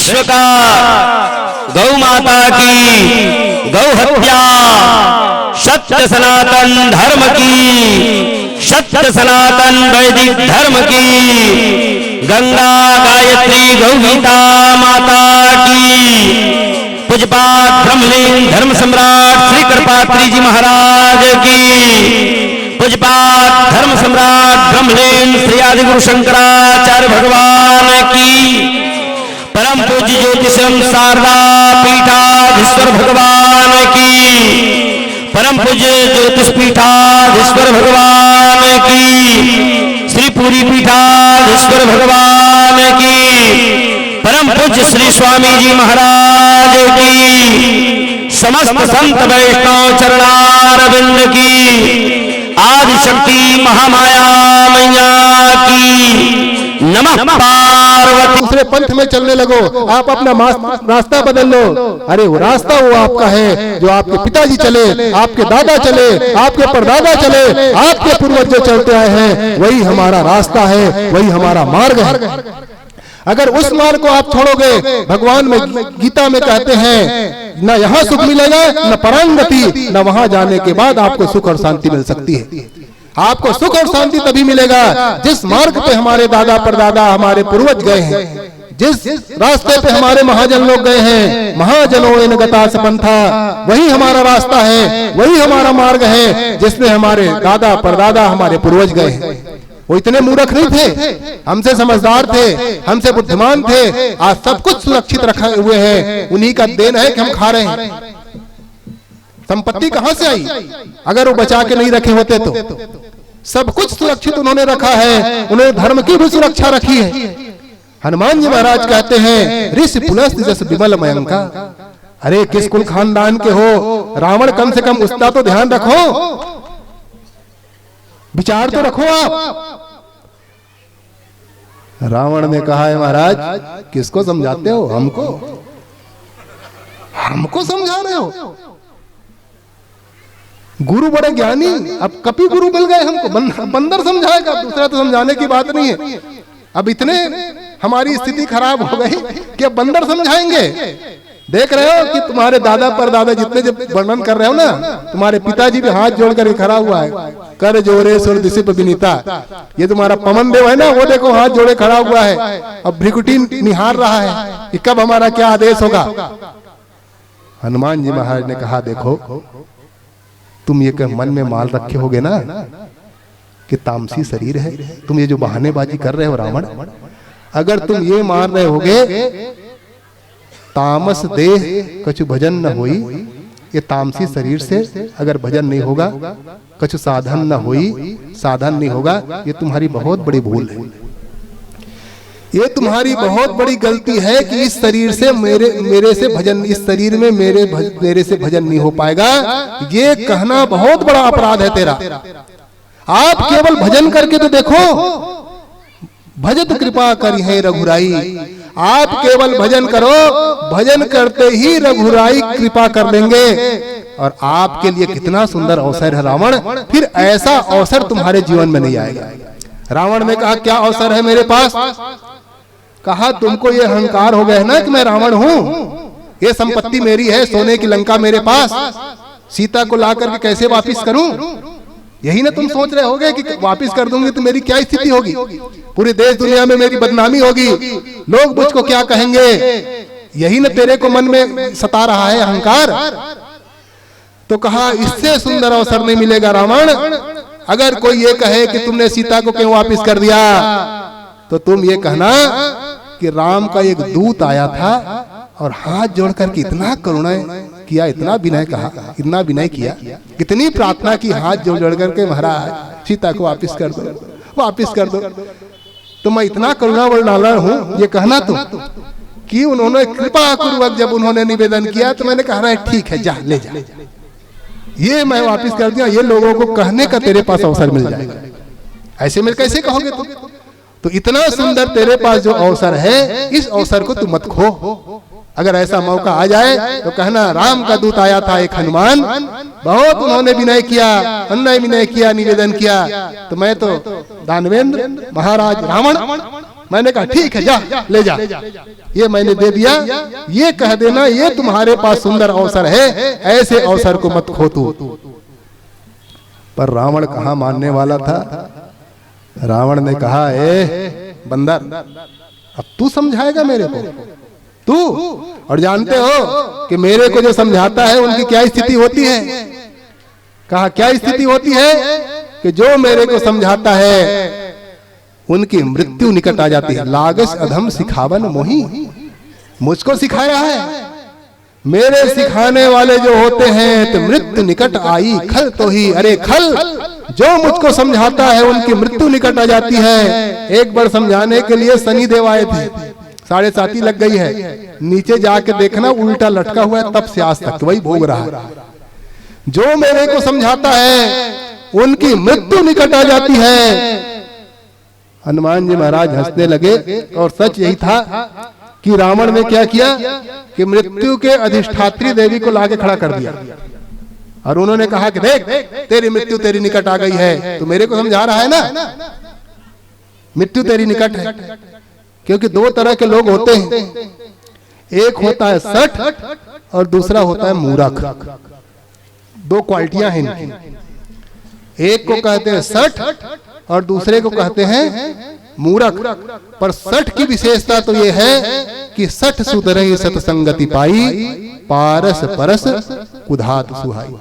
विश्व का गौ माता की गौ हत्या सत्य सनातन धर्म की, सत्य सनातन वैदिक धर्म की, गंगा गायत्री गौ गीता माता की, पूज्यपाद ब्रह्मलीन धर्म सम्राट श्री कृपात्री जी महाराज की, पूज्यपाद धर्म सम्राट ब्रह्मलीन श्री आदि गुरु शंकराचार्य भगवान की, परम पूज्य ज्योतिषम शारदा पीठाधीश्वर भगवान की, परम पूज्य ज्योतिष पीठाधीश्वर भगवान की, श्री पूरी पीठाधीश्वर भगवान की, परम पूज्य श्री स्वामी जी महाराज की, समस्त संत वैष्णव चरणारविंद की, आदि शक्ति महामाया मैया की नमः पार्वती। दूसरे पंथ में चलने लगो, आप अपना रास्ता बदल लो। अरे वो रास्ता वो आपका है जो आपके पिताजी चले, आपके दादा चले, आपके परदादा चले, आपके पूर्वज जो चलते आए हैं, वही हमारा रास्ता है, वही हमारा मार्ग है। अगर उस मार्ग को आप छोड़ोगे, भगवान में गीता में कहते हैं न यहाँ सुख मिलेगा न परांगति, न वहां जाने के बाद आपको सुख और शांति मिल सकती है। आपको सुख और शांति तभी मिलेगा जिस मार्ग पे हमारे दादा परदादा हमारे पूर्वज गए हैं, जिस रास्ते पे हमारे महाजन लोग गए हैं, महाजनों इन गता सपंथा, वही हमारा रास्ता है, वही हमारा मार्ग है जिसमें हमारे दादा परदादा हमारे पूर्वज गए हैं। वो इतने मूर्ख नहीं थे, हमसे समझदार थे, हमसे बुद्धिमान थे। आज सब कुछ सुरक्षित रखे हुए हैं, उन्हीं का देन है कि हम खा रहे हैं। संपत्ति कहां से आई? अगर वो बचा के नहीं रखे होते तो। सब कुछ सुरक्षित उन्होंने रखा है, उन्होंने धर्म की भी सुरक्षा रखी है। हनुमान जी महाराज कहते हैं ऋषि पुलस्त जस विमल मयंका। अरे किस कुल खानदान के हो? रावण कम से कम उसका तो ध्यान रखो, विचार तो रखो आप। रावण ने कहा है महाराज किसको समझाते हो? हमको समझा रहे हो? गुरु बड़े ज्ञानी, अब कपि गुरु मिल गए हमको, बंदर समझाएगा, दूसरा तो समझाने की बात नहीं है। अब इतने हमारी स्थिति खराब हो गई कि अब बंदर समझाएंगे। देख रहे हो कि तुम्हारे दादा परदादा जितने जब वर्णन कर रहे हो ना, तुम्हारे पिताजी भी हाथ जोड़ कर खड़ा हुआ है, कर जोरे सुर दिसिप विनीता। ये तुम्हारा पवन देव है ना, वो देखो हाथ जोड़े खड़ा हुआ है, अब भ्रिकुटी निहार रहा है कि कब हमारा क्या आदेश होगा। हनुमान जी महाराज ने कहा देखो तुम ये मन में माल रखे होगे ना कि तामसी शरीर है, तुम ये जो बहानेबाजी कर रहे हो रावण, अगर तुम ये मान रहे होगे तामस देह कछु भजन न होई, ये तामसी शरीर से अगर भजन नहीं होगा, कछु साधन न होई, साधन नहीं होगा, ये तुम्हारी बहुत बड़ी भूल है। ये तुम्हारी बहुत बड़ी गलती है कि इस शरीर से मेरे से भजन, इस शरीर में मेरे से भजन नहीं हो पाएगा। ये कहना बहुत बड़ा अपराध है तेरा। आप केवल भजन करके तो देखो, भजत कृपा करी है रघुराई। आप केवल भजन करो, भजन करते ही रघुराई कृपा कर देंगे। और आपके लिए कितना सुंदर अवसर है रावण, फिर ऐसा अवसर तुम्हारे जीवन में नहीं आएगा। रावण ने कहा क्या अवसर है मेरे पास? कहा तुमको ये अहंकार हो गया है ना कि मैं रावण हूं, ये संपत्ति मेरी है, सोने की लंका मेरे पास, सीता को ला करके कैसे वापिस करूं? यही ना तुम सोच रहे होगे कि वापिस कर दूंगी तो मेरी क्या स्थिति होगी, पूरे देश दुनिया में मेरी बदनामी होगी, लोग मुझको क्या कहेंगे। यही ना तेरे को मन में सता रहा है अहंकार। तो कहा इससे सुंदर अवसर नहीं मिलेगा रावण। अगर कोई ये कहे कि तुमने सीता को क्यों वापिस कर दिया, तो तुम ये कहना कि राम का एक दूत आया था और हाथ जोड़ करके इतना करुणा किया, इतना विनय कहा, इतना विनय किया, कितनी प्रार्थना की, हाथ जोड़ जोड़ करके महाराज सीता को वापिस कर दो, वापिस कर दो। तो मैं इतना करुणावाला हूँ ये कहना तुम कि उन्होंने कृपा पूर्वक जब उन्होंने निवेदन किया तो मैंने कहा ठीक है जा ले जा, ये मैं वापिस कर दिया। ये लोगों को कहने का तेरे पास अवसर मिल जाएगा, ऐसे में कैसे कहोगे तुम? तो इतना सुंदर तेरे पास जो अवसर है, इस अवसर को तुम मत खो। अगर ऐसा मौका आ जाए तो कहना राम का दूत आया था एक हनुमान, बहुत उन्होंने विनय किया, अन्याय विनय किया, निवेदन किया, तो मैं तो दानवेंद्र महाराज रावण मैंने कहा ठीक है, जा ले जा, ये मैंने दे दिया, ये कह देना ये तुम्हारे पास सुंदर अवसर है, ऐसे अवसर को मत खो तू। पर रावण कहाँ मानने वाला था। रावण ने कहा, ए बंदर, अब तू समझाएगा मेरे को, तू? और जानते हो कि मेरे को जो समझाता है उनकी क्या स्थिति होती है? कहा क्या स्थिति होती है? कि जो मेरे को समझाता है उनकी मृत्यु निकट आ जाती है। लागस अधम सिखावन मोही, मुझको सिखाया है। मेरे सिखाने वाले जो होते हैं तो मृत्यु निकट आई खल तो ही, अरे खल, जो मुझको समझाता है उनकी मृत्यु निकट आ जाती है। एक बार समझाने के लिए शनि देव आए थे, 7:30 लग गई है, नीचे जाके देखना उल्टा लटका हुआ है, तब से आज तक वही भोग रहा है। जो मेरे को समझाता है उनकी मृत्यु निकट आ जाती है। हनुमान जी महाराज हंसने लगे, और सच यही था कि रावण ने क्या किया कि मृत्यु के अधिष्ठात्री देवी को लाके खड़ा कर दिया, और उन्होंने कहा कि देख, तेरी मृत्यु तेरी निकट आ गई है। तो मेरे को समझा रहा है ना, मृत्यु तेरी निकट है। क्योंकि दो तरह के लोग होते हैं, एक होता है सठ और दूसरा होता है मूर्ख। दो क्वालिटियां हैं इनकी, एक को कहते हैं सठ और दूसरे को कहते हैं मूर्ख। पर सठ की विशेषता तो यह है कि सठ सुधरहि सतसंगति पाई, पारस परस कुधात सुहाई।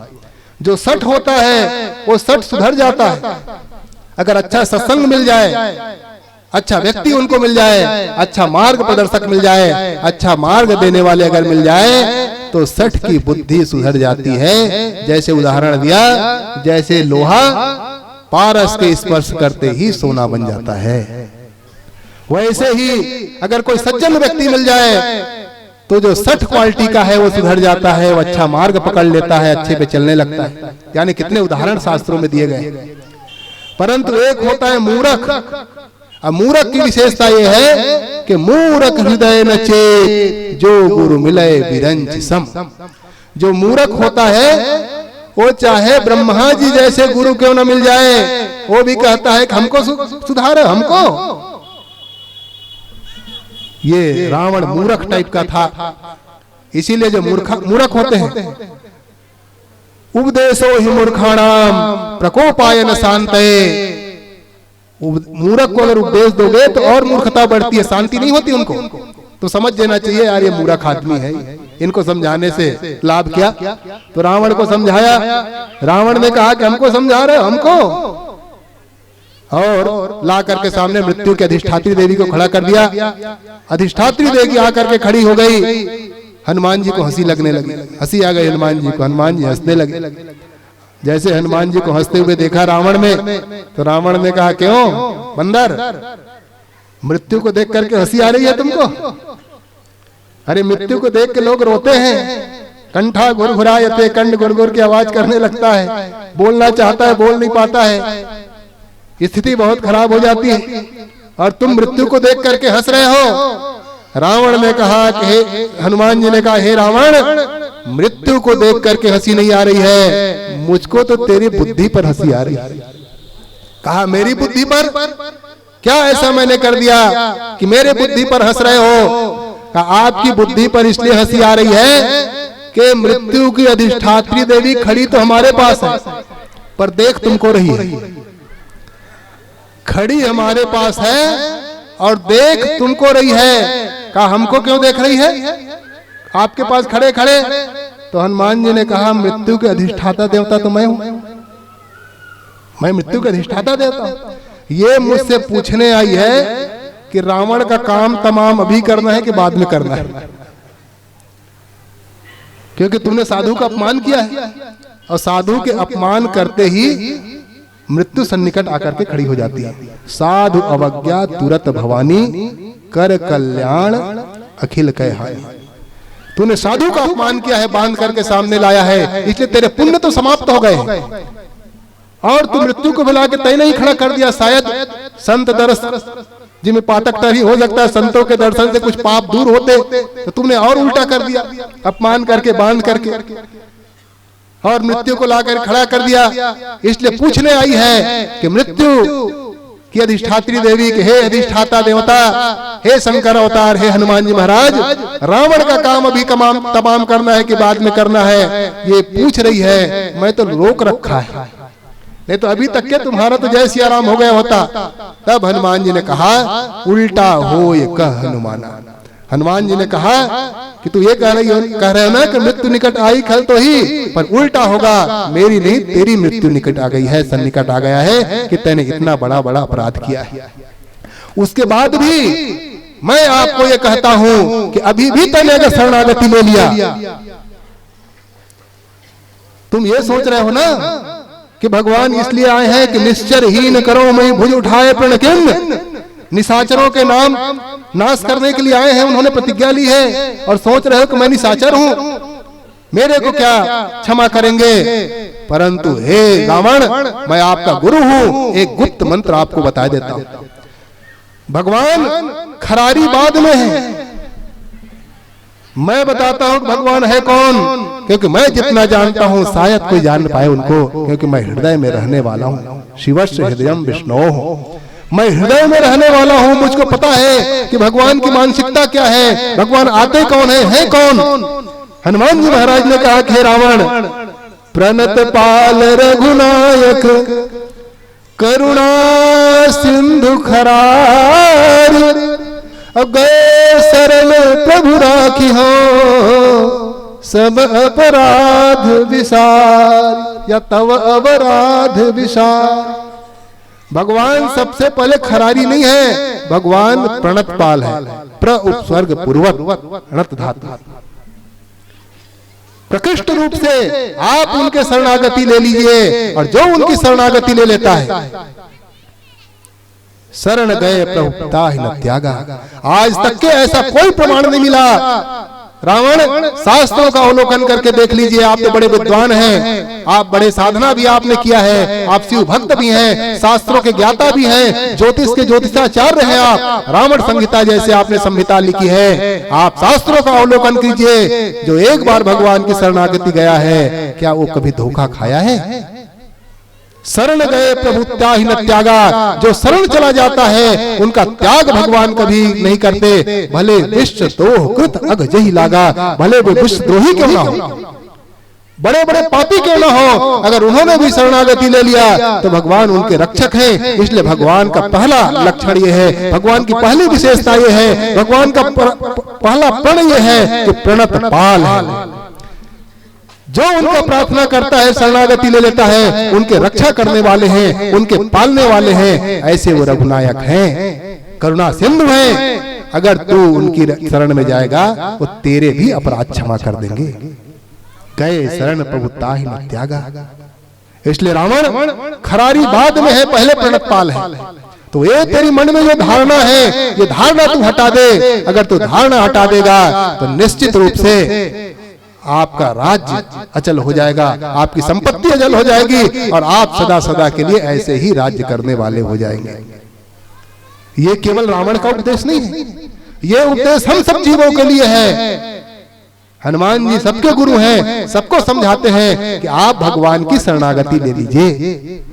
जो सठ होता है वो सठ सुधर जाता है। अगर अच्छा सत्संग मिल जाए, अच्छा व्यक्ति उनको मिल जाए, अच्छा मार्ग प्रदर्शक मिल जाए, अच्छा मार्ग देने वाले अगर मिल जाए, तो सठ की बुद्धि सुधर जाती है। जैसे उदाहरण दिया, जैसे लोहा पारस के स्पर्श करते ही सोना बन जाता है, वैसे ही अगर कोई सज्जन व्यक्ति मिल जाए तो जो सठ क्वालिटी का है वो सुधर जाता है, वो अच्छा मार्ग पकड़ लेता है, अच्छे पे चलने लगता है। यानी कितने उदाहरण शास्त्रों में दिए गए। परंतु एक होता है मूर्ख। अब मूर्ख की विशेषता यह है कि मूर्ख हृदय न चेत, जो गुरु मिले विरंच सम। जो मूर्ख होता है वो चाहे ब्रह्मा जी जैसे गुरु क्यों न मिल जाए, वो भी कहता है कि हमको सुधार, हमको। ये रावण मूर्ख टाइप का था। इसीलिए जो मूर्ख होते हैं, उपदेशो ही मूर्खाणाम प्रकोपाय न शांतये। मूर्ख को अगर उपदेश दोगे तो और मूर्खता बढ़ती है, शांति नहीं होती उनको। तो समझ लेना चाहिए यार ये मूर्ख आदमी है, इनको समझाने से लाभ क्या। तो रावण को समझाया, रावण ने कहा कि हमको समझा रहे हो, हमको, और ला करके सामने मृत्यु के अधिष्ठात्री देवी को खड़ा कर दिया। अधिष्ठात्री देवी आकर के खड़ी हो गई। हनुमान जी को हंसी लगने लगी, हंसी आ गई हनुमान जी को। हनुमान जी हंसने लगे। जैसे हनुमान जी को हंसते हुए देखा रावण में, तो रावण ने कहा, क्यों बंदर, मृत्यु को देख करके हंसी आ रही है तुमको? अरे मृत्यु को देख के लोग रोते हैं, कंठा घुरघुरायते, कंठ गुरगुर की आवाज करने लगता है, बोलना चाहता है बोल नहीं पाता है, स्थिति बहुत खराब हो जाती है, और तुम मृत्यु को देख करके हंस रहे हो। रावण ने कहा कि हनुमान जी ने कहा, हे रावण, मृत्यु को देख करके हंसी नहीं आ रही है, मुझको तो तेरी बुद्धि पर हंसी आ रही है। कहा मेरी बुद्धि पर? क्या ऐसा मैंने कर दिया कि मेरे बुद्धि पर हंस रहे हो? कहा आपकी बुद्धि पर इसलिए हंसी आ रही है कि मृत्यु की अधिष्ठात्री देवी खड़ी तो हमारे पास है, पर देख तुमको रही है। खड़ी हमारे पास है और देख तुमको रही है। कहा हमको क्यों देख रही है आपके पास खड़े खड़े? तो हनुमान जी ने कहा, मृत्यु के अधिष्ठाता देवता तो मैं हूं, मैं मृत्यु के अधिष्ठाता देवता हूं। ये मुझसे पूछने आई है कि रावण का काम तमाम अभी करना है कि बाद में करना है, क्योंकि तुमने साधु का अपमान किया है, और साधु के अपमान करते ही मृत्यु सन्निकट आकर के खड़ी हो जाती है। साधु अवज्ञा तुरत भवानी, कर कल्याण अखिल कह हाय। तूने साधु का अपमान किया है, बांध करके सामने लाया है, इसलिए तेरे पुण्य तो समाप्त हो गए हैं, और तू मृत्यु को बुला के तय नहीं खड़ा कर दिया। शायद संत दर्श जिनमें पातक तरी हो सकता है, संतों के दर्शन से कुछ पाप दूर होते, तो तुमने और उल्टा कर दिया, अपमान करके बांध करके, और मृत्यु को लाकर खड़ा कर दिया। इसलिए पूछने आई है कि मृत्यु कि अधिष्ठात्री देवी के हे अधिष्ठाता देवता, हे शंकर अवतार, हे हनुमान जी महाराज, रावण का काम अभी तमाम करना है कि बाद में करना है, ये पूछ रही है। मैं तो रोक रखा है, नहीं तो अभी तक के तुम्हारा तो जय सिया राम हो गया होता। तब हनुमान जी ने कहा उल्टा हो ये कह हनुमाना। हनुमान जी ने कहा कि तू ये कह रहे हो ना कि मृत्यु निकट आई खल तो ही, पर उल्टा होगा, मेरी नहीं तेरी मृत्यु निकट आ गई है, सन्निकट आ गया है कि तैने इतना बड़ा बड़ा अपराध किया है। उसके बाद भी मैं आपको ये कहता हूं कि अभी भी तैने अगर शरणागति ले लिया, तुम ये सोच रहे हो ना कि भगवान इसलिए आए हैं कि निश्चर हीन करो मैं भुज उठाए प्रणकिन, निशाचरों के नाम नाश करने के लिए आए हैं, उन्होंने प्रतिज्ञा ली है और सोच रहे हो कि मैं निशाचर हूं, मेरे को क्या क्षमा करेंगे। परंतु हे रावण, मैं आपका गुरु हूं, एक गुप्त मंत्र आपको बता देता हूं। भगवान खरारी बाद में है, मैं बताता हूं भगवान है कौन, क्योंकि मैं जितना जानता हूं शायद कोई जान पाए उनको, क्योंकि मैं हृदय में रहने वाला हूं। शिवस्य हृदयम विष्णु हो, मैं हृदय में रहने वाला हूं, मुझको पता है कि भगवान की मानसिकता क्या है, भगवान आते कौन है कौन। हनुमान जी महाराज ने कहा कि रावण, प्रणत पाल रघुनायक करुणा सिंधु खरार, अब गए शरण प्रभु राखी हो सब अपराध विसार, या तव अपराध विसार। भगवान सबसे पहले खरारी नहीं है, भगवान प्रणतपाल है, प्र उपस्वर्ग पूर्वक णत धातु। प्रकृष्ट रूप से आप उनके शरणागति ले लीजिए, और जो उनकी शरणागति ले लेता है, शरण गए प्रभु ताहि न त्यागा। आज तक के ऐसा कोई प्रमाण नहीं मिला। रावण, शास्त्रों का अवलोकन करके देख लीजिए, आप तो बड़े विद्वान हैं, आप बड़े साधना भी आपने किया है, आप शिव भक्त भी हैं, शास्त्रों के ज्ञाता भी हैं, ज्योतिष के ज्योतिषाचार्य हैं आप, रावण संहिता जैसे आपने संहिता लिखी है। आप शास्त्रों का अवलोकन कीजिए, जो एक बार भगवान की शरणागति गया है, क्या वो कभी धोखा खाया है? शरण गए प्रभु त्याहि न त्यागा, जो शरण चला जाता है उनका त्याग भगवान कभी नहीं करते, भले विश्व द्रोह कृत अग जही लागा, भले वो विश्व द्रोही क्यों ना हो, बड़े बड़े पापी क्यों ना हो, अगर उन्होंने भी शरणागति ले लिया तो भगवान उनके रक्षक हैं। इसलिए भगवान का पहला लक्षण ये है, भगवान की पहली विशेषता ये है, भगवान का पहला प्रण ये है कि प्रणत पाल है। जो उनका प्रार्थना करता है, शरणागति ले लेता है, उनके रक्षा करने वाले हैं, उनके पालने वाले हैं, ऐसे वो रघुनायक हैं, करुणा सिंधु हैं। अगर तू उनकी शरण में जाएगा वो तेरे भी अपराध क्षमा कर देंगे। गए शरण प्रभु ताहि न त्यागा। इसलिए रावण खरारी बाद में है, पहले प्रणतपाल है। तो ये तेरी मन में जो धारणा है, ये धारणा तू हटा दे। अगर तू धारणा हटा देगा तो निश्चित रूप से आपका राज्य अचल हो जाएगा, आपकी संपत्ति अचल हो जाएगी, और आप सदा सदा के लिए ऐसे ही राज्य करने वाले हो जाएंगे। ये केवल रावण का उपदेश नहीं है, ये उपदेश हम सब जीवों के लिए है। हनुमान जी सबके गुरु हैं, सबको समझाते हैं कि आप भगवान की शरणागति ले लीजिए।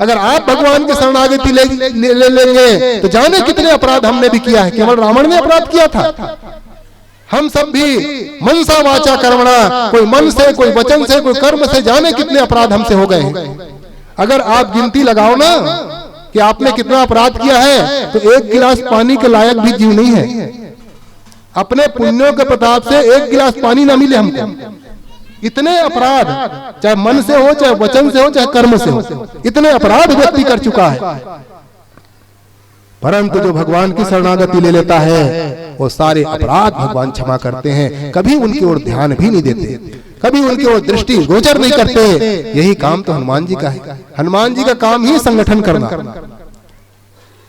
अगर आप भगवान की शरणागति ले लेंगे तो जाने कितने अपराध हमने भी किया है। केवल रावण ने अपराध किया था, हम सब भी मनसा वाचा कर्मणा, कोई मन से, कोई वचन से, कोई कर्म से, जाने कितने अपराध हमसे हो गए हैं। अगर आप गिनती लगाओ ना कि आपने कितना अपराध किया है, तो एक गिलास पानी के लायक भी जीव नहीं है। अपने पुण्यों के प्रताप से एक गिलास पानी ना मिले हमको, इतने अपराध, चाहे मन से हो, चाहे वचन से हो, चाहे कर्म से हो, इतने अपराध व्यक्ति कर चुका है। परंतु जो भगवान की शरणागति ले लेता है, वो सारे अपराध भगवान क्षमा करते हैं, कभी उनकी ओर ध्यान भी नहीं देते, कभी उनकी ओर दृष्टि गोचर नहीं करते। यही काम तो हनुमान जी का है। हनुमान जी का काम ही संगठन करना,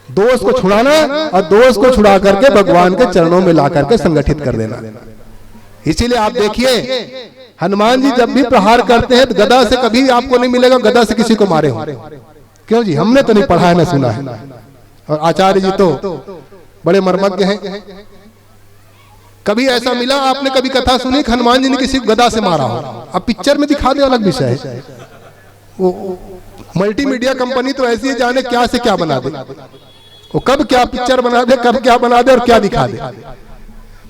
दोष को छुड़ाना, और दोष को छुड़ा करके भगवान के चरणों में ला करके संगठित कर देना। इसीलिए आप देखिए, हनुमान जी जब भी प्रहार करते हैं तो गदा से कभी आपको नहीं मिलेगा गदा से किसी को मारे हो। क्यों जी? हमने तो नहीं पढ़ा है, ना सुना है। और आचार्य जी तो बड़े मर्मज्ञ हैं। कभी ऐसा मिला, आपने कभी कथा सुनी कि हनुमान जी ने किसी को गदा से मारा हो? अब पिक्चर में दिखा दे अलग विषय है, वो मल्टीमीडिया कंपनी तो ऐसी है, जाने क्या से क्या बना दे, वो कब क्या पिक्चर बना दे, कब क्या बना दे और क्या दिखा दे।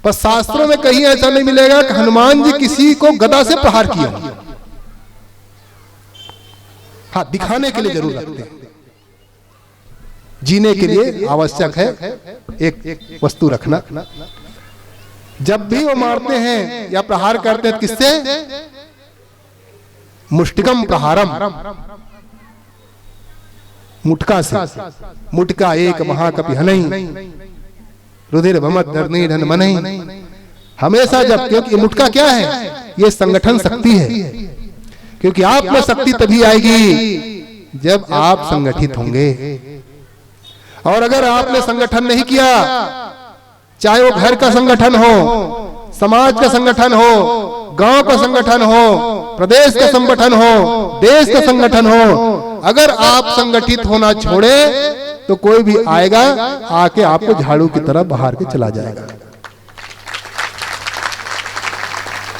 पर शास्त्रों में कहीं ऐसा नहीं मिलेगा कि हनुमान जी किसी को गदा से प्रहार किया। हाँ, दिखाने के लिए जरूर रखते हैं, जीने के लिए आवश्यक है एक वस्तु रखना। जब भी वो मारते हैं या प्रहार करते हैं, किससे? मुष्टिकम प्रहारम, मुटका से। मुटका एक महाकपि हनई, रुधिर भमत धरनी धन मनई। हमेशा जब, क्योंकि मुटका क्या है? ये संगठन शक्ति है, क्योंकि आप में शक्ति तभी आएगी जब आप संगठित होंगे। और अगर आपने संगठन नहीं किया, चाहे वो घर का संगठन हो, समाज का संगठन हो, गांव का संगठन हो, प्रदेश का संगठन हो, देश का संगठन हो, अगर आप संगठित होना छोड़े तो कोई भी आएगा, आके आपको झाड़ू की तरह बाहर के चला जाएगा।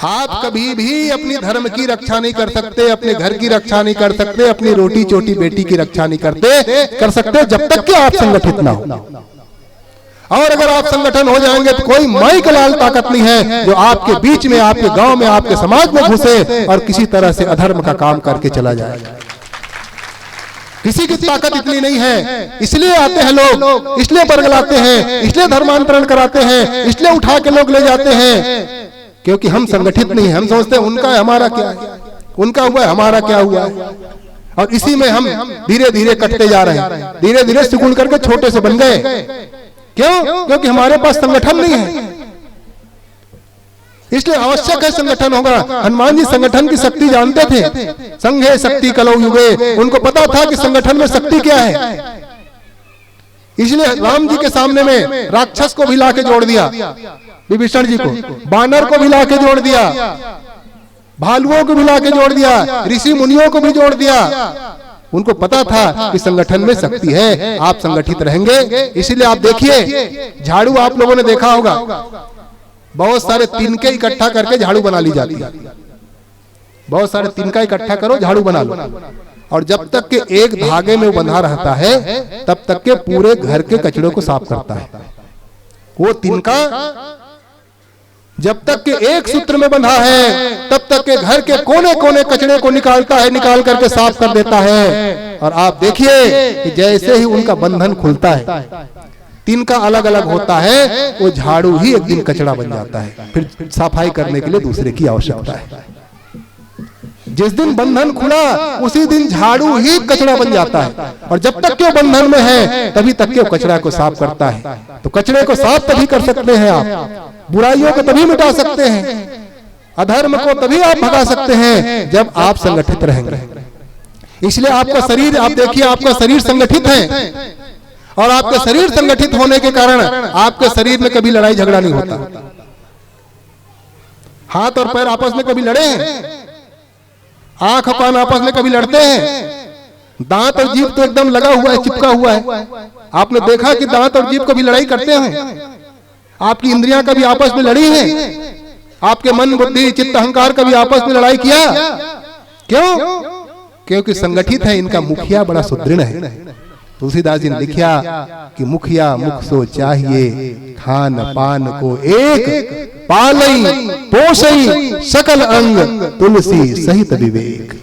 आप कभी भी अपनी धर्म की रक्षा नहीं कर सकते, अपने घर की रक्षा नहीं कर सकते, अपनी रोटी चोटी बेटी की रक्षा नहीं कर सकते जब तक कि आप संगठित ना हो। और अगर आप संगठन हो जाएंगे तो कोई माई का लाल ताकत नहीं है जो आपके बीच में, आपके गांव में, आपके समाज में घुसे और किसी तरह से अधर्म का काम करके चला जाए। किसी की ताकत इतनी नहीं है, इसलिए आते हैं लोग, इसलिए बरगलाते हैं, इसलिए धर्मांतरण कराते हैं, इसलिए उठा के लोग ले जाते हैं, क्योंकि हम संगठित नहीं है। हम सोचते हैं उनका है, हमारा क्या है, उनका हुआ है, हमारा क्या हुआ है। और इसी में हम धीरे धीरे कटते जा रहे हैं, धीरे धीरे सिकुड़ करके छोटे से बन गए। क्यों? क्योंकि हमारे पास संगठन नहीं है, इसलिए आवश्यक है संगठन होगा। हनुमान जी संगठन की शक्ति जानते थे। संघे शक्ति कलौ युगे, उनको पता था कि संगठन में शक्ति क्या है। इसलिए राम जी के सामने में राक्षस को भी लाके जोड़ दिया, विभीषण जी को, बानर को भी लाके जोड़ दिया, भालुओं को भी लाके जोड़ दिया, ऋषि मुनियों को भी जोड़ दिया। उनको पता था कि संगठन में शक्ति है, आप संगठित रहेंगे। इसलिए आप देखिए, झाड़ू आप लोगों ने देखा होगा, बहुत सारे तिनके इकट्ठा करके झाड़ू बना ली जाती है। बहुत सारे तिनका इकट्ठा करो, झाड़ू बना लो। और जब तक के एक धागे में वो बंधा रहता है, तब तक के पूरे घर के कचड़े को साफ करता है। वो तिनका जब तक के एक सूत्र में बंधा है, तब तक के घर के कोने कोने कचड़े को निकालता है, निकाल करके साफ कर देता है। और आप देखिए कि जैसे ही उनका बंधन खुलता है, तिनका अलग अलग होता है, वो झाड़ू ही एक दिन कचड़ा बन जाता है। फिर सफाई करने के लिए दूसरे की आवश्यकता है। जिस दिन बंधन खुला, उसी दिन झाड़ू ही कचड़ा बन जाता है। और जब तक के बंधन में है, तभी तक के कचड़ा को साफ करता है। तो कचड़े को साफ तभी कर सकते हैं आप, बुराइयों को तभी मिटा सकते हैं, अधर्म को तभी आप भगा सकते हैं जब आप संगठित रहेंगे। इसलिए आपका शरीर, आप देखिए, आपका शरीर संगठित है, और आपका शरीर संगठित होने के कारण आपके शरीर में कभी लड़ाई झगड़ा नहीं होता। हाथ और पैर आपस में कभी लड़े हैं? आंख और कान आपस में कभी लड़ते हैं? दांत और जीभ तो एकदम लगा हुआ है, चिपका हुआ है। आपने देखा कि दांत और जीभ कभी लड़ाई करते हैं? आपकी इंद्रियां कभी आपस में लड़ी हैं? आपके मन, बुद्धि, चित्त, अहंकार कभी आपस में लड़ाई किया? क्यों? क्योंकि संगठित है। इनका मुखिया बड़ा सुदृढ़ है। तुलसीदास जी ने लिखा कि मुखिया मुख सो चाहिए, खान पान को एक, पालई पोषई सकल अंग, तुलसी सहित विवेक।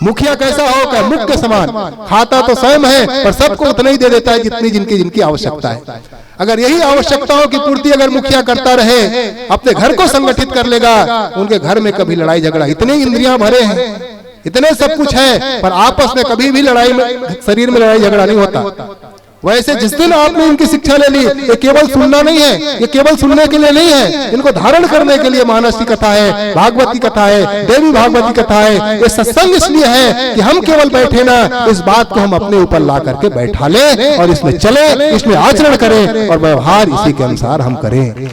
मुखिया कैसा होगा? मुख के समान, खाता तो स्वयं है, पर सबको उतना ही दे देता है जितनी जिनकी आवश्यकता है। अगर यही आवश्यकताओं की पूर्ति अगर मुखिया करता रहे, अपने घर को संगठित कर लेगा, उनके घर में कभी लड़ाई झगड़ा, इतने इंद्रियां भरे हैं, इतने सब कुछ है, पर आपस में कभी भी लड़ाई में, शरीर में लड़ाई झगड़ा नहीं होता। वैसे जिस दिन आपने इनकी शिक्षा ले ली, ये केवल सुनना नहीं है, ये केवल सुनने के लिए नहीं है, इनको धारण करने के लिए मानस की कथा है, भागवत की कथा है, देवी भागवत की कथा है। ये सत्संग इसलिए है कि हम केवल बैठे ना, इस बात को हम अपने ऊपर ला करके बैठा ले और इसमें चले, इसमें आचरण करें और व्यवहार इसी के अनुसार हम करें।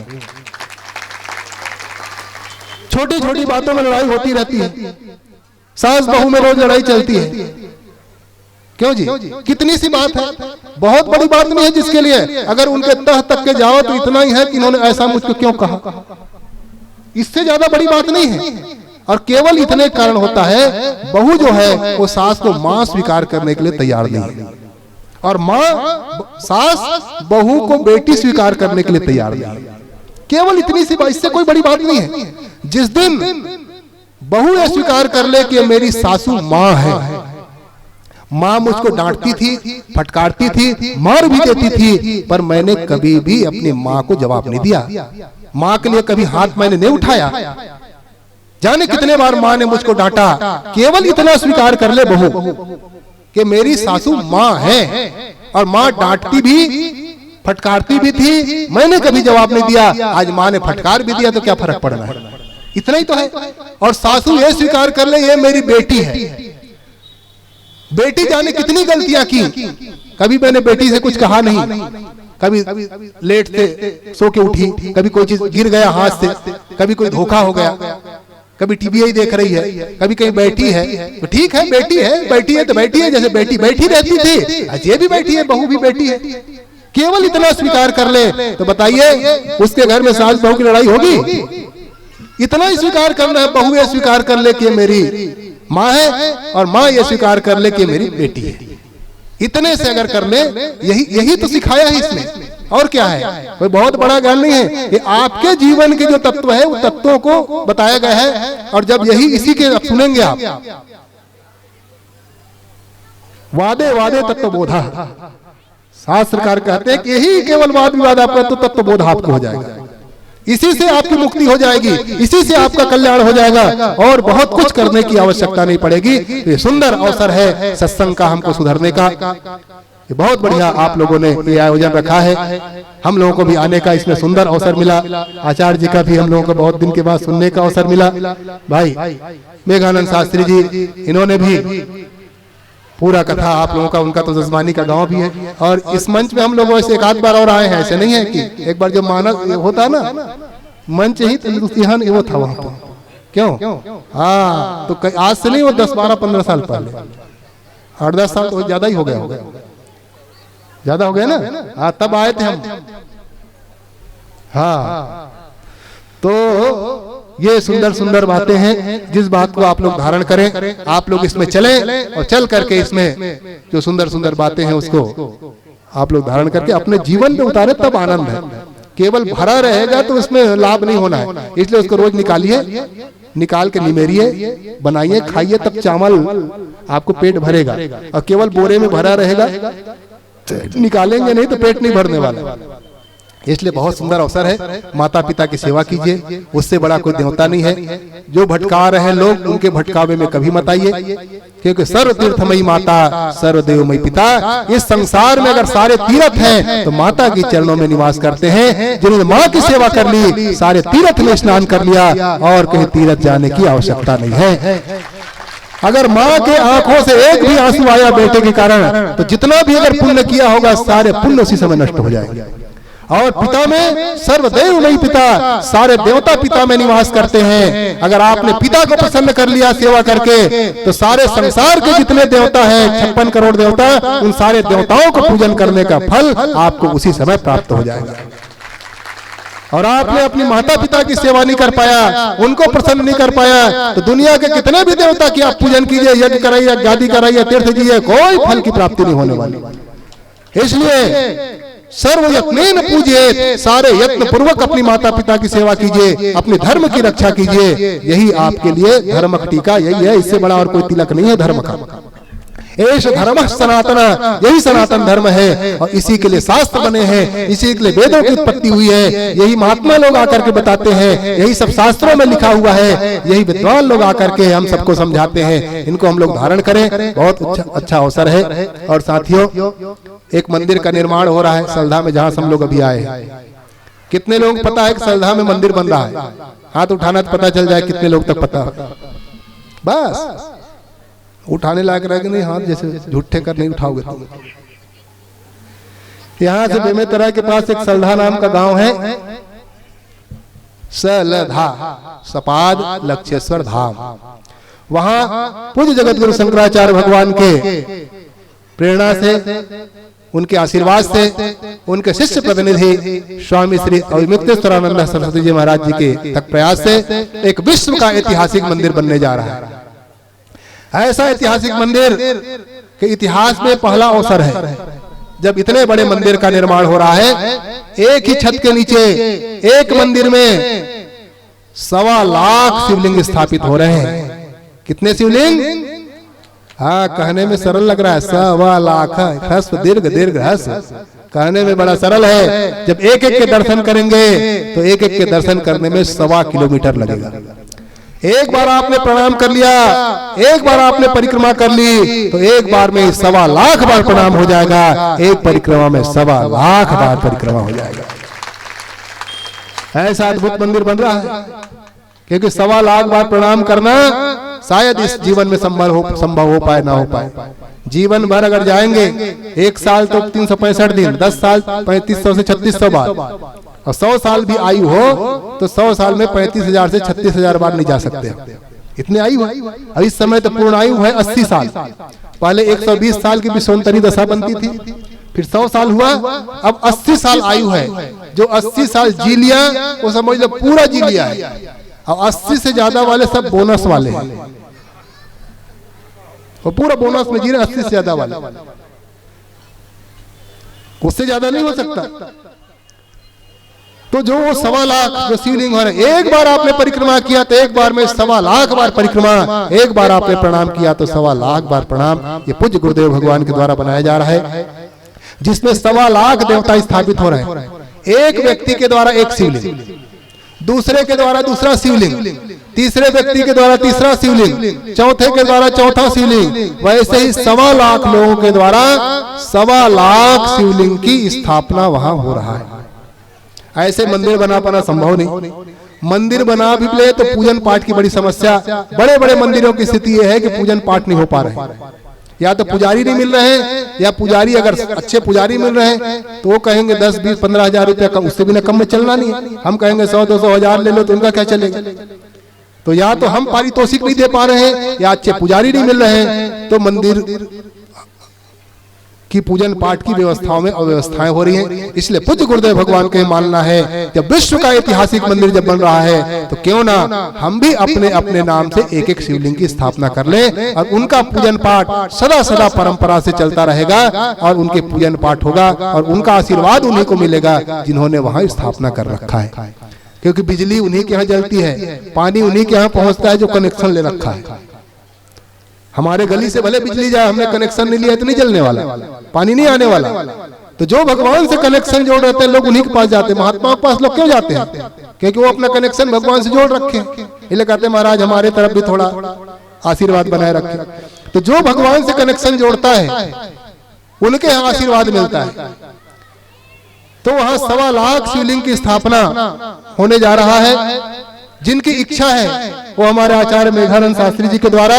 छोटी छोटी बातों में लड़ाई होती रहती है, सास बहू में रोज लड़ाई चलती है। क्यों जी? कितनी सी बात है, बहुत बड़ी बात नहीं है जिसके लिए अगर उनके तह तक के जाओ तो इतना ही है कि इन्होंने ऐसा मुझको क्यों कहा, इससे ज्यादा बड़ी बात नहीं है। और केवल इतने कारण होता है, बहू जो है वो सास को मां स्वीकार करने के लिए तैयार नहीं है, और सास बहू को बेटी स्वीकार करने के लिए तैयार नहीं है। केवल इतनी सी बात, इससे कोई बड़ी बात नहीं है। जिस दिन बहू ये स्वीकार कर ले कि मेरी सासू मां है, मां मुझको डांटती थी, फटकारती थी, मार भी देती थी, पर मैंने कभी भी अपनी मां को जवाब नहीं दिया, मां के लिए कभी हाथ मैंने नहीं उठाया। जाने कितने बार मां ने मुझको डांटा। केवल इतना स्वीकार कर ले बहू कि मेरी सासू मां है, और मां डांटती भी फटकारती भी थी, मैंने कभी जवाब नहीं दिया, आज मां ने फटकार भी दिया तो क्या फर्क पड़ना है, इतना ही तो है। और सासू ये स्वीकार कर ले ये मेरी बेटी है। बेटी जाने कितनी गलतियां की, कभी मैंने बेटी से कुछ कहा नहीं, कभी लेट से सो के उठी, कभी कोई चीज गिर गया हाथ से, कभी कोई धोखा हो गया, कभी टीवी ही देख रही है, कभी कहीं बैठी है तो ठीक है, बैठी है तो बैठी है, जैसे बेटी बैठी रहती थी आज ये भी बैठी है, बहू भी बैठी है। केवल इतना स्वीकार कर ले तो बताइए उसके घर में सास बहू की लड़ाई होगी? इतना ही स्वीकार करना है। बहू ये स्वीकार कर ले कि मेरी मां है, और मां ये स्वीकार कर ले कि मेरी बेटी है। इतने से अगर कर ले, यही तो सिखाया है इसमें, और क्या है, कोई बहुत बड़ा ज्ञान नहीं है। ये आपके जीवन के जो तत्व है, उन तत्वों को बताया गया है, और जब इसी के सुनेंगे आप, वादे वादे तत्वबोधा, शास्त्रकार कहते हैं कि यही केवल वाद विवाद आपका तो तत्वबोध आपको हो जाएगा, इसी से आपकी मुक्ति हो जाएगी, इसी से आपका कल्याण हो जाएगा, और बहुत कुछ करने की आवश्यकता नहीं पड़ेगी। ये सुंदर अवसर है सत्संग का, हमको सुधरने का। ये बहुत बढ़िया आप लोगों ने ये आयोजन रखा है, हम लोगों को भी आने का इसमें सुंदर अवसर मिला। आचार्य जी का भी हम लोगों को बहुत दिन के बाद सुनने का अवसर मिला। भाई मेघानंद शास्त्री जी, इन्होंने भी पूरा कथा आप लोगों का, उनका तो जजमानी का गांव भी है, और इस मंच में हम लोग ऐसे एक आध बार और आए हैं, ऐसे नहीं है कि एक बार जो मानव होता ना मंच ही तंदुरुस्तीहान वो था वहां पर, क्यों? हाँ, तो आज से नहीं, वो 10, 12, 15 साल पहले, 8-10 साल तो ज्यादा ही हो गया, ज्यादा हो गया ना। हाँ, तब आए थे हम। हाँ, तो ये सुंदर सुंदर बातें हैं, जिस बात को आप लोग धारण करें, आप लोग इसमें चलें, और चल करके इसमें जो सुंदर सुंदर बातें हैं उसको आप लोग धारण करके अपने जीवन में उतारे, तब आनंद है। केवल भरा रहेगा तो उसमें लाभ नहीं होना है, इसलिए उसको रोज निकालिए, निकाल के निमेरिए, बनाइए, खाइए, तब चावल आपको पेट भरेगा। और केवल बोरे में भरा रहेगा, निकालेंगे नहीं तो पेट नहीं भरने वाला। इसलिए बहुत सुंदर अवसर है, माता पिता की सेवा कीजिए, उससे बड़ा कोई देवता नहीं है। जो भटका रहे लोग, उनके भटकावे में कभी मत आइए, क्योंकि सर्व तीर्थमयी माता, सर्व देवमयी पिता। इस संसार में अगर सारे तीर्थ हैं तो माता के चरणों में निवास करते हैं। जिन्होंने माँ की सेवा कर ली, सारे तीर्थ में स्नान कर लिया, और कहीं तीर्थ जाने की आवश्यकता नहीं है। अगर माँ के आंखों से एक भी आंसू आया बेटे के कारण, तो जितना भी अगर पुण्य किया होगा, सारे पुण्य उसी समय नष्ट हो जाएंगे। और पिता में सर्वदेवमयी पिता, सारे देवता पिता में निवास करते हैं। अगर आपने पिता को प्रसन्न कर लिया सेवा करके, तो सारे संसार के जितने देवता हैं, 56 करोड़ देवता, उन सारे देवताओं को पूजन करने का फल आपको उसी समय प्राप्त हो जाएगा। और आपने अपनी माता पिता की सेवा नहीं कर पाया, उनको प्रसन्न नहीं कर पाया, तो दुनिया के कितने भी देवता की आप पूजन कीजिए, यज्ञ कराइए, गादी कराइए, तीर्थ कीजिए, कोई फल की प्राप्ति नहीं होने वाली। इसलिए सर्व यत्नेन पूजिए, सारे यत्न पूर्वक अपनी माता पिता की सेवा कीजिए, अपने धर्म की रक्षा कीजिए। यही आपके लिए धर्म का टीका यही है, इससे बड़ा और कोई तिलक नहीं है धर्म का। एष धर्म सनातन, यही सनातन धर्म है, और इसी के लिए शास्त्र बने हैं, इसी के लिए वेदों की उत्पत्ति हुई है। यही महात्मा लोग आकर के बताते हैं, यही सब शास्त्रों में लिखा हुआ है, यही विद्वान लोग आकर के हम सबको समझाते हैं। इनको हम लोग धारण करें, बहुत अच्छा अवसर है। और साथियों, एक मंदिर का निर्माण हो रहा है सलधा में, जहां हम लोग अभी आए। कितने लोग पता है कि सलधा में मंदिर बन रहा है? हाथ उठाना तो पता चल जाए कितने लोग तक पता। बस उठाने लायक रहेगा नहीं हाथ, जैसे झूठे कर नहीं उठाओगे तुम। यहां से बेमेतरा के पास एक सलधा नाम का गांव है, सलधा, सपाद लक्षेश्वर धाम। वहां पूज्य जगत गुरु शंकराचार्य भगवान के प्रेरणा से उनके आशीर्वाद से उनके शिष्य प्रतिनिधि स्वामी श्री अविमुक्तेश्वरानंद सरस्वती जी महाराज जी के तक प्रयास से एक विश्व का ऐतिहासिक मंदिर बनने जा रहा है। ऐसा ऐतिहासिक मंदिर के इतिहास में पहला अवसर है जब इतने बड़े मंदिर का निर्माण हो रहा है। एक ही छत के नीचे एक मंदिर में 1.25 लाख शिवलिंग स्थापित हो रहे हैं। कितने शिवलिंग? हाँ, कहने में सरल लग रहा है, 1.25 लाख, ह्रस्व दीर्घ दीर्घ ह्रस्व, कहने में बड़ा सरल है। जब एक एक के दर्शन करेंगे तो एक एक के दर्शन करने में 1.25 किलोमीटर लगेगा। एक बार आपने प्रणाम कर लिया, एक बार आपने परिक्रमा कर ली तो एक बार में 1.25 लाख बार प्रणाम हो जाएगा। एक परिक्रमा में 1.25 लाख बार परिक्रमा हो जाएगा। ऐसा अद्भुत मंदिर बन रहा है क्योंकि 1.25 लाख बार प्रणाम करना शायद इस जीवन में संभव हो पाए ना हो पाए। जीवन भर अगर जाएंगे, 1 साल तो 365 दिन, 10 साल 3500 से 3600 बार, और 100 साल भी आयु हो तो 100 साल में 35,000 से 36,000 बार नहीं जा सकते। इतने आयु है। अब इस समय तो पूर्ण आयु है 80 साल। पहले 120 साल की विषोत्तरी दशा बनती थी, फिर 100 साल हुआ, अब 80 साल आयु है। जो 80 साल जी लिया वो समझ लो पूरा जी लिया है। और 80 से ज्यादा वाले सब बोनस वाले हैं, वो पूरा बोनस में जी रहे 80 से ज्यादा वाले, उससे ज्यादा नहीं हो सकता। तो जो 1.25 लाख जो शिवलिंग हो रहे, एक बार आपने परिक्रमा किया तो एक बार में 1.25 लाख बार परिक्रमा, एक बार आपने प्रणाम किया तो 1.25 लाख बार प्रणाम। ये पूज्य गुरुदेव भगवान के द्वारा बनाया जा रहा है, जिसमें 1.25 लाख देवता स्थापित हो रहे हैं। एक व्यक्ति के द्वारा एक शिवलिंग, दूसरे के द्वारा दूसरा शिवलिंग, तीसरे व्यक्ति के द्वारा तीसरा शिवलिंग, चौथे के द्वारा चौथा शिवलिंग, वैसे ही 1.25 लाख लोगों के द्वारा 1.25 लाख शिवलिंग की स्थापना वहां हो रहा है। ऐसे मंदिर बना पाना संभव नहीं। मंदिर बना भी ले तो पूजन पाठ की बड़ी समस्या। बड़े बड़े मंदिरों की स्थिति यह है कि पूजन पाठ नहीं हो पा रहे, या तो पुजारी नहीं मिल रहे हैं, या पुजारी अगर अच्छे पुजारी मिल रहे हैं तो वो कहेंगे 10, 20, 15 हजार रुपया कम, उससे भी ना कम में चलना नहीं है। हम कहेंगे 100, 200 हजार ले लो तो उनका क्या चलेगा। तो या तो हम पारितोषिक नहीं दे पा रहे हैं, या अच्छे पुजारी नहीं मिल रहे हैं, तो मंदिर की पूजन पाठ की व्यवस्थाओं में अव्यवस्थाएं हो रही हैं। इसलिए पूज्य गुरुदेव भगवान का मानना है जब विश्व का ऐतिहासिक मंदिर जब बन रहा है तो क्यों ना हम भी अपने अपने नाम से एक एक शिवलिंग की स्थापना कर लें, और उनका पूजन पाठ सदा सदा परंपरा से चलता रहेगा, और उनके पूजन पाठ होगा, और उनका आशीर्वाद उन्हीं को मिलेगा जिन्होंने वहां स्थापना कर रखा है। क्योंकि बिजली उन्हीं के यहाँ जलती है, पानी उन्हीं के यहाँ पहुंचता है जो कनेक्शन ले रखा है। हमारे गली से भले बिजली जाए, हमने कनेक्शन नहीं लिया तो नहीं जलने वाला, पानी नहीं आने वाला। तो जो भगवान से कनेक्शन जोड़ रहे हैं लोग उन्हीं के पास जाते हैं। महात्माओं के पास लोग क्यों जाते हैं? क्योंकि वो अपना कनेक्शन भगवान से जोड़ रखे हैं। इसलिए कहते हैं महाराज हमारे तरफ भी थोड़ा आशीर्वाद बनाए रखे। तो जो भगवान से कनेक्शन जोड़ता है उनके यहाँ आशीर्वाद मिलता है। तो वहां 1.25 लाख शिवलिंग की स्थापना होने जा रहा है। जिनकी इच्छा है वो हमारे आचार्य मेघानंद शास्त्री जी के द्वारा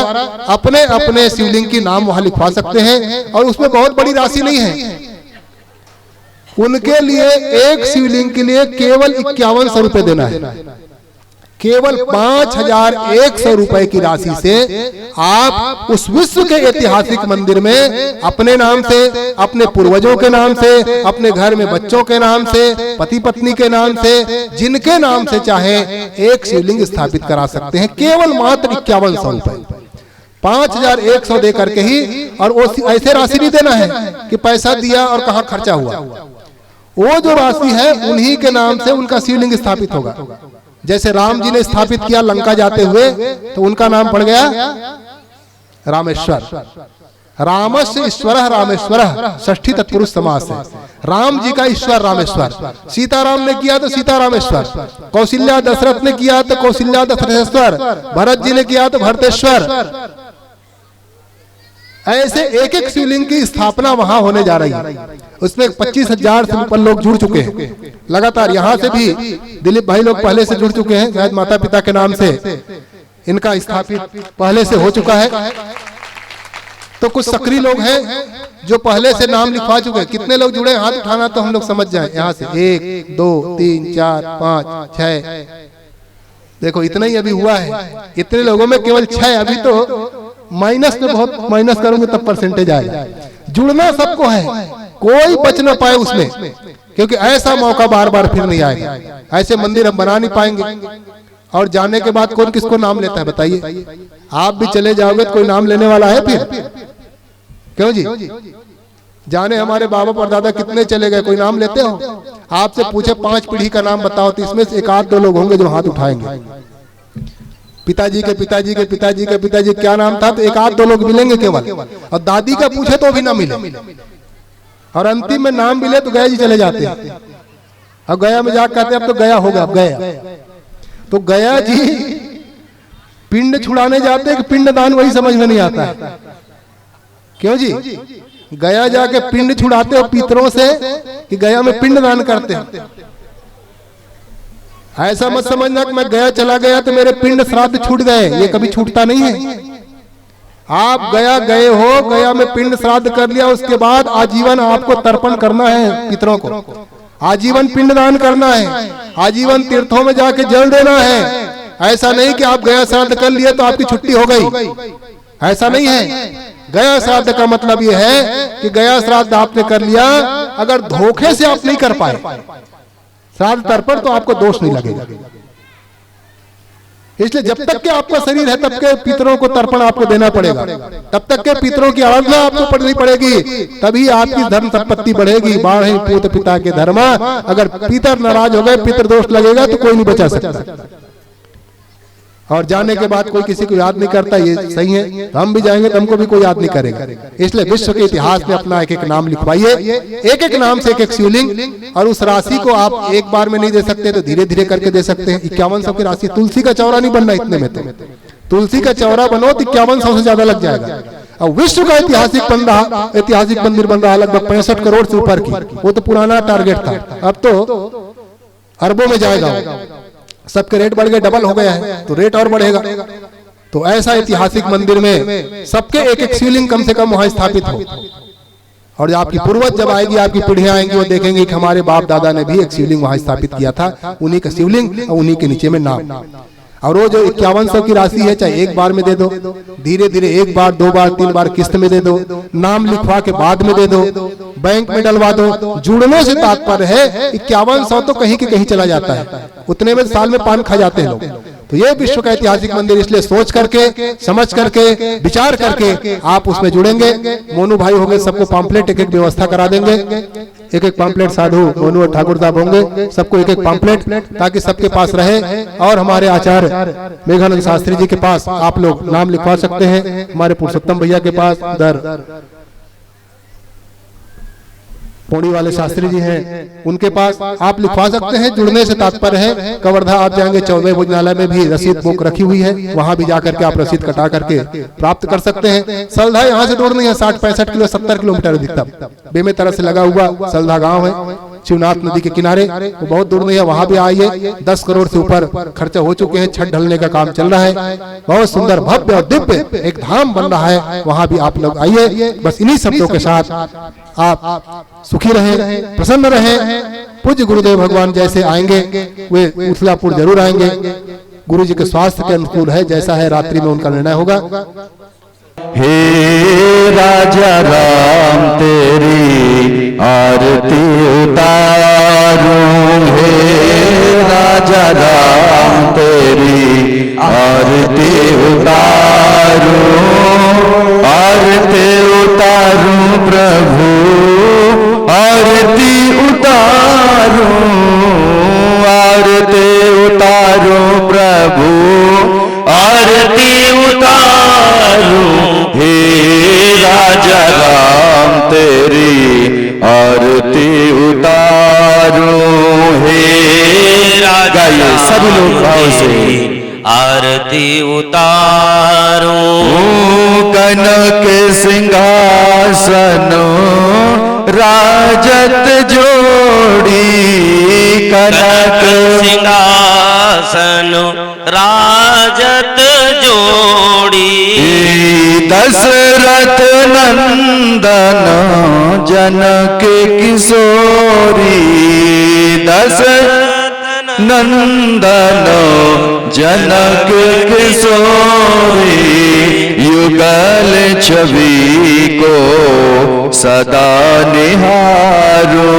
अपने अपने शिवलिंग की नाम वहां लिखवा सकते हैं, और उसमें बहुत बड़ी राशि नहीं है। उनके लिए एक शिवलिंग के लिए केवल 5100 रुपए देना है। केवल 5100 रुपए की राशि से आप उस विश्व के ऐतिहासिक मंदिर में अपने नाम से, अपने पूर्वजों के नाम से, अपने घर में बच्चों के नाम से, पति पत्नी के नाम से, जिनके नाम से चाहे एक शिवलिंग स्थापित करा सकते हैं। केवल मात्र 5100 रुपए, 5100 दे करके ही। और वो ऐसे राशि नहीं देना है कि पैसा दिया और कहाँ खर्चा हुआ। वो जो राशि है उन्हीं के नाम से उनका शिवलिंग स्थापित होगा। जैसे राम जी ने स्थापित किया लंका जाते हुए, तो उनका नाम पड़ गया रामेश्वर। रामस्य ईश्वरः रामेश्वरः, षष्ठी तत्पुरुष समास है। राम जी का ईश्वर रामेश्वर। सीताराम ने किया तो सीता रामेश्वर, कौशल्या दशरथ ने किया तो कौशल्या दशरथेश्वर, भरत जी ने किया तो भरतेश्वर। ऐसे एक एक शिवलिंग की स्थापना वहां होने जा रही है। उसमें 25,000 से ऊपर लोग जुड़ चुके हैं लगातार। यहाँ से भी दिलीप भाई लोग पहले से जुड़ चुके हैं, शायद माता पिता के नाम से इनका स्थापित पहले से हो चुका है। तो कुछ सक्रिय लोग हैं जो पहले से नाम लिखवा चुके हैं। कितने लोग जुड़े हाथ उठाना तो हम लोग समझ जाए। यहाँ से 1, 2, 3, 4, 5, 6, देखो इतना ही अभी हुआ है। इतने लोगों में केवल 6, अभी तो माइनस में बहुत माइनस करूंगे तब परसेंटेज आएगा। जुड़ना सबको है, कोई बच ना पाए उसमें, क्योंकि ऐसा मौका बार बार फिर नहीं आएगा। ऐसे मंदिर हम बना नहीं पाएंगे। और जाने के बाद कौन किसको नाम लेता है बताइए? आप भी चले जाओगे तो कोई नाम लेने वाला है फिर? क्यों जी? जाने हमारे बाबा परदादा कितने चले गए, कोई नाम लेते हो? आपसे पूछे 5 पीढ़ी का नाम बताओ तो इसमें से 1-2 लोग होंगे जो हाथ उठाएंगे। पिताजी के पिताजी के पिताजी के पिताजी क्या नाम था, तो 1-2 लोग मिलेंगे केवल। और दादी का पूछे तो भी ना मिले। और अंतिम में नाम मिले तो गया जी चले जाते हैं। अब गया में जाकर कहते हैं अब तो गया होगा, अब गया। तो गया जी पिंड छुड़ाने जाते हैं कि पिंड दान, वही समझ में नहीं आता है। क्यों जी? गया जाके पिंड छुड़ाते हो पितरों से कि गया में पिंड दान करते हैं। ऐसा मत समझना कि मैं गया चला गया तो मेरे पिंड श्राद्ध छूट गए, ये कभी छूटता नहीं है। आप गया गए हो, गया में पिंड श्राद्ध कर लिया, उसके बाद आजीवन आपको तर्पण करना है पितरों को, आजीवन पिंड दान करना है, आजीवन तीर्थों में जाके जल देना है। ऐसा नहीं कि आप गया श्राद्ध कर लिए तो आपकी छुट्टी हो गई, ऐसा नहीं है। गया श्राद्ध का मतलब यह है कि गया श्राद्ध आपने कर लिया, अगर धोखे से आप नहीं कर पाए श्राद्ध तर्पण तो आपको दोष नहीं लगेगा। इसलिए जब तक के आपका शरीर है तब के पितरों को तर्पण आपको देना पड़ेगा, तब तक के पितरों की आराधना आपको पढ़नी पड़ेगी, तभी आपकी धर्म संपत्ति बढ़ेगी। बाढ़ पूत पिता के धर्मा, अगर पितर नाराज हो गए, पितर दोष लगेगा तो कोई नहीं बचा सकता। और जाने के बाद कोई किसी को याद नहीं करता, ये सही है। हम भी जाएंगे तो हमको भी कोई याद नहीं करेगा। इसलिए विश्व के इतिहास में अपना एक एक नाम लिखवाइए, एक एक नाम से एक एक शिवलिंग। और उस राशि को आप एक बार में नहीं दे सकते तो धीरे धीरे करके दे सकते हैं। 5100 की राशि, तुलसी का चौरा नहीं बनना इतने में। तो तुलसी का चौरा बनो तो 5100 से ज्यादा लग जाएगा। और विश्व का ऐतिहासिक मंदिर बन रहा लगभग 65 करोड़ से ऊपर की, वो तो पुराना टारगेट था, अब तो अरबों में जाएगा। सबके रेट बढ़ गए, डबल हो गया है, तो रेट और बढ़ेगा। तो ऐसा ऐतिहासिक मंदिर में सबके एक एक शिवलिंग कम से कम वहां स्थापित हो। और आपकी पूर्वज जब आएगी, आपकी पीढ़ियां आएंगी, वो देखेंगे कि हमारे बाप दादा ने भी एक शिवलिंग वहां स्थापित किया था, उन्हीं का शिवलिंग और उन्हीं के नीचे में नाम। और वो जो 5100 की राशि है, चाहे एक बार में दे दो, धीरे धीरे 1 बार 2 बार 3 बार किस्त में दे दो, नाम लिखवा के बाद में दे दो, बैंक में डलवा दो। जुड़ने से तात्पर्य है 5100 तो कहीं के कहीं चला जाता है, उतने में साल में पान खा जाते हैं लोग। तो ये विश्व का ऐतिहासिक मंदिर, इसलिए सोच करके, समझ करके, विचार करके आप उसमें जुड़ेंगे। मोनू भाई होंगे, सबको पॉम्पलेट एक एक व्यवस्था करा देंगे। एक एक पॉम्पलेट साधु मोनू और ठाकुर साहब होंगे, सबको एक एक पॉम्पलेट, ताकि सबके पास रहे। और हमारे आचार्य मेघानंद शास्त्री जी के पास आप लोग नाम लिखवा सकते हैं, हमारे पुरुषोत्तम भैया के पास, उधर पौड़ी वाले शास्त्री जी हैं, उनके पास आप लिखवा सकते हैं। जुड़ने से तात्पर्य है कवर्धा आप जाएंगे, 14वें भोजनालय में भी रसीद बुक रखी हुई है, वहां भी जाकर के आप रसीद कटा करके प्राप्त कर सकते हैं। सलधा यहाँ से दूर नहीं है, 60-65 किलो 70 किलोमीटर अधिकतम बेमेतरा से लगा हुआ सलधा गाँव है, शिवनाथ नदी के किनारे, वो बहुत दूर नहीं है। वहां भी आइए, 10 करोड़ से ऊपर खर्चा हो चुके हैं, छत ढलने का काम चल रहा है, बहुत सुंदर भव्य और दिव्य एक धाम बन रहा है, वहां भी आप लोग आइए। बस इन्हीं शब्दों के साथ आप सुखी रहें, प्रसन्न रहें। पूज्य गुरुदेव भगवान जैसे आएंगे वे मिथिलापुर जरूर आएंगे, गुरु जी के स्वास्थ्य के अनुकूल है, जैसा है रात्रि में उनका निर्णय होगा। हे राजा राम तेरी आरती उतारूं, हे राजा राम तेरी आरती उतारूं, आरती उतारूं प्रभु, आरती उतारूं, आरती उतारूं प्रभु, आरती उतारूं, हे राजा राम तेरी आरती उतारूं, हे राजा सभी लोग भाव से आरती उतारूं। कनक सिंहासन राजत जोड़ी, कनक सिंहासन राजत जोड़ी, दशरथ नंदन जनक किशोरी, दशरथ नंदन जनक किशोरी युगल छवि को सदा निहारो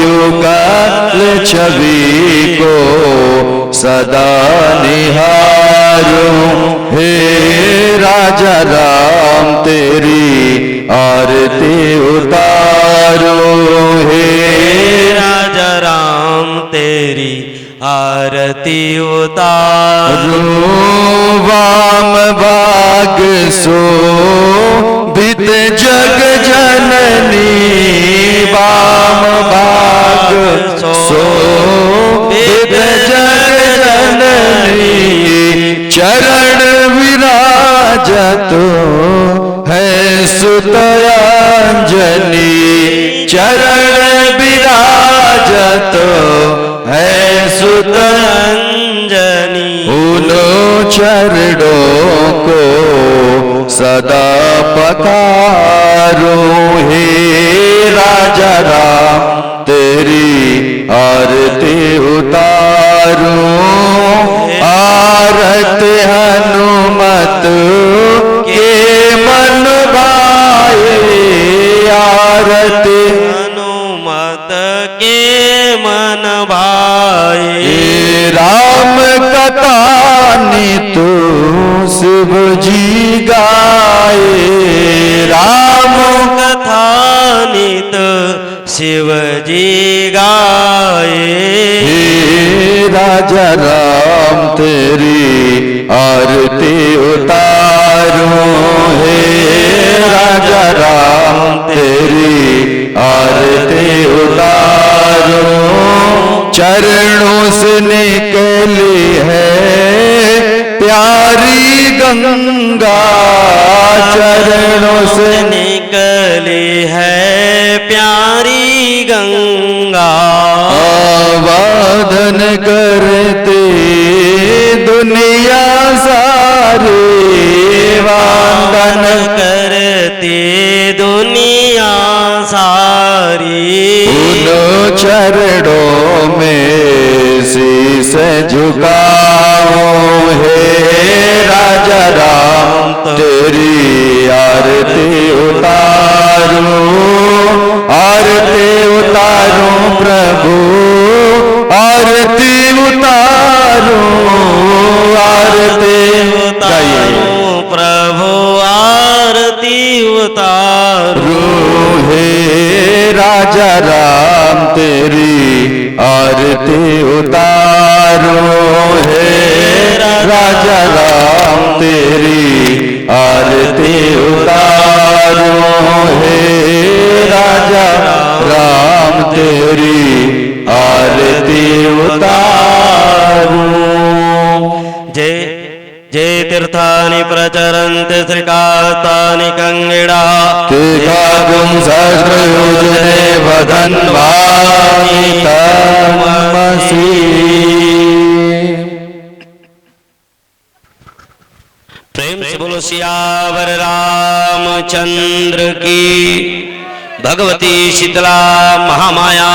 युगल छवि को सदा निहारो हे राजा राम तेरी आरती उतारो हे राजा राम तेरी आरती उतारो वाम भाग सो बित जग जननी वाम भाग सो बित जग जननी चरण विराजत है सुतयांजनी चरण विराजत है सुतंजनी उनो चरणों को सदा पकारो हे राजा राम तेरी आरती उतारो आरती हनुमत के मन भाए आरती हनुमत के मन भाए राम कथा नित शिव जी गाए राम कथा नित शिव जी गाए हे राजा राम तेरी आरती उतारो हे राजा राम तेरी आरती उतारो चरणों से निकली है प्यारी गंगा चरणों से निकली है प्यारी गंगा आवादन करते दुनिया सारी वादन करते दुनिया सारी उन चरणों में शीश झुकाओ हे राजा राम तेरी आरती उतारो आरती उतारो प्रभु आरती उतारो आरती उतारो प्रभु आरती उतारो हे राजा राम तेरी आरती उतारो हे राजा राम तेरी आरती उतारो हे राजा राम तेरी आरती उतारो जय जय तीर्थानि प्रचरन्ति श्रीकास्तानि कंगिड़ा तेकागुं सहस्रयोजने वदन्वानि तमसि प्रेम से बोलो सियावर रामचंद्र की भगवती शीतला महामाया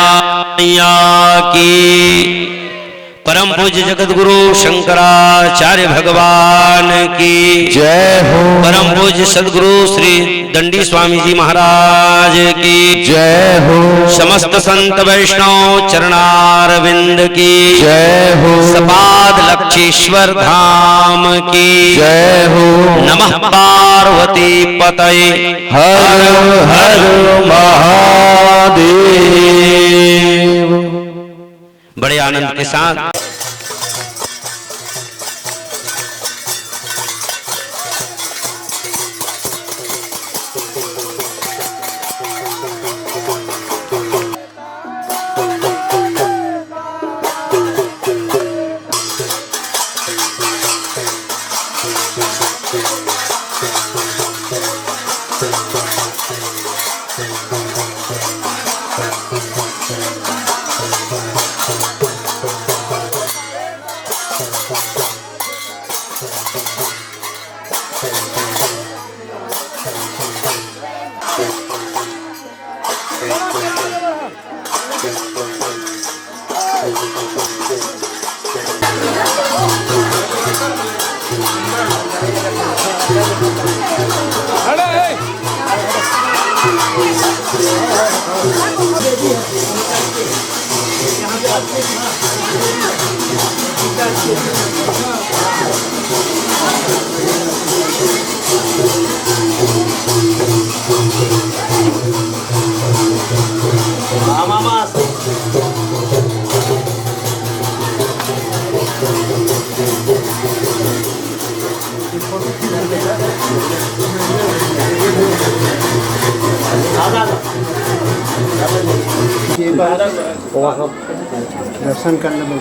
मैया की परम पूज्य जगत गुरु शंकराचार्य भगवान की जय हो परम पूज्य सदगुरु श्री दंडी स्वामी जी महाराज की जय हो समस्त संत वैष्णव चरणारविंद की जय हो सपाद लक्षेश्वर धाम की जय हो नमः पार्वती पतये हर हर महादेव बड़े आनंद के साथ दर्शन करने में